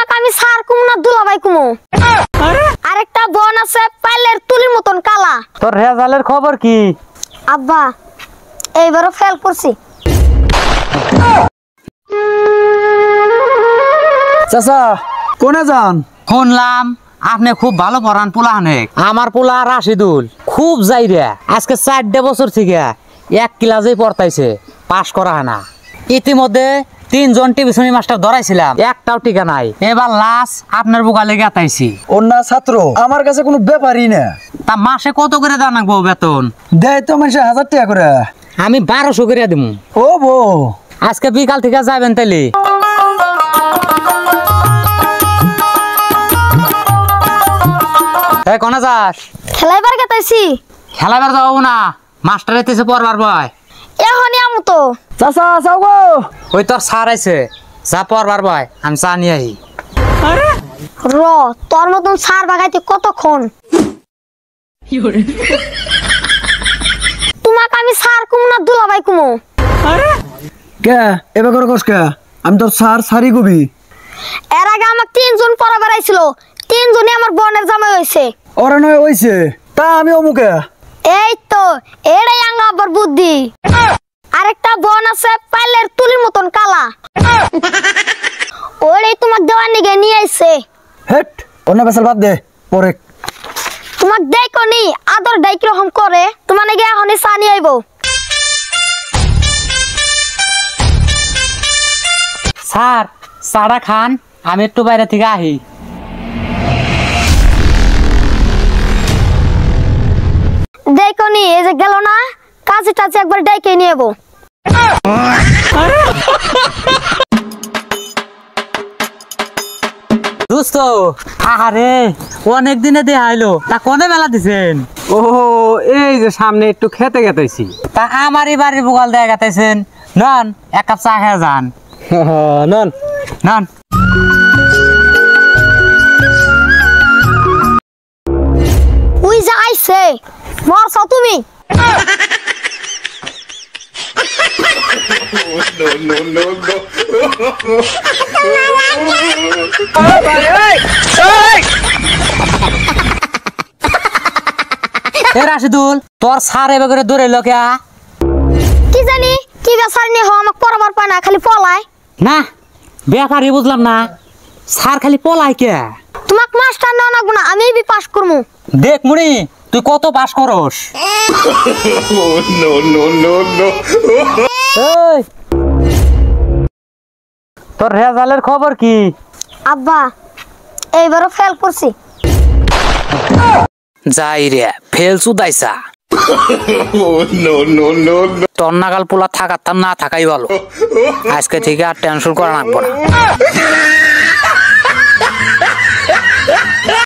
তোমাকে আমি স্যার কুমু না দুলাভাই কুমু? আরেকটা বোন আছে পাইলের তুলির মতন কালা। তোর রেজাল্টের খবর কি? আব্বা এইবারও ফেল করছি। চাচা কোনে যান? শুনলাম আপনি খুব ভালো পড়ান পোলাহানে। আমার পোলা রাশিদুল খুব যাই রে, আজকে 4 বছর থেকে এক ক্লাসেই পড়তাইছে, পাশ করা হয় না। ইতিমধ্যে 3 জন টিউশনি মাস্টার ধরাইছিলাম, একটাও টিকা নাই। এবার লাস্ট আপনার বুকালে গাতাইছি। অন্য ছাত্র আমার কাছে কোনো ব্যাপারই না। তা মাসে কত করে দেওয়া লাগবো বেতন? দেয় তো মাসে 1000 টাকা করে। আমি 1200 করে দিব। ও বো, আজকে বিকাল থেকে যাবেন তাইলে? কোনা যাস? খেলাইবার গেতাইছি। খেলাবার যাবো না, মাস্টার এতেছে পড়বার ভয়। এখনই আমু তো। চাচা চাও গো। ওই তোর স্যার আইছে, যা পড়বার ভয়, আমি চা নিয়ে আহি। র তোর মতন সার বাগাইতে কতক্ষণ? তোমাকে আমি স্যার কুমু না দুলাভাই কুমু? কে এবার করে কস কে? আমি তোর স্যার সারি কবি। এর আগে আমার 3 জন পড়া বেড়াইছিল, 3 জনই আমার বোনের জামাই হয়েছে। ওরা নয় হইছে, তা আমি অমুকে। এই তো এটাই আঙ্গা আবার বুদ্ধি। আরেকটা বোন আছে পাইলের তুলির মতন কালা। ওই তোমার দেওয়ার নিগে নিয়ে আইছে। হেট অন্য বেসাল বাদ দে, পরে তোমাক দেখো নি আদর ডাই কিরকম করে, তোমার নাকি এখনই চা নিয়ে আইব। স্যার চাটা খান, আমি একটু বাইরে থেকে আহি। দেখো নি এই যে গেল না, কাছে টাছে একবার ডাইকে নিয়ে যাবো। দোস্ত আহারে অনেক দিনে দেয়া হইলো, তা কোনে মেলা দিছেন? ও এই যে সামনে একটু খেতে গেতেছি। তা আমারই বাড়ির বুকাল দেয়া গাতাইছেন, নন 1 কাপ চা খেয়ে যান। নন নন। ওই যে আইছে, মরছ তুমি। রাশিদুল তোর স্যার এবার করে দৌড়ে লোকে কি জানি কি বেসার নিয়ে আমাকে পড়াবার পায় না, খালি পলায়। না, ব্যাপারই বুঝলাম না, স্যার খালি পলাই কে? তোমাকে মাস্টার নেওয়া লাগবো না, আমি বি পাস করবো। দেখ মুনি তুই কত পাস করস। এই, তোর রেজাল্টের খবর কি? আব্বা এইবারও ফেল করছি। যাই রে ফেল চুদাইছা। তোর নাগাল পোলা থাকার না থাকাই ভালো, আজকে থেকে আর টেনশন করা লাগবো না।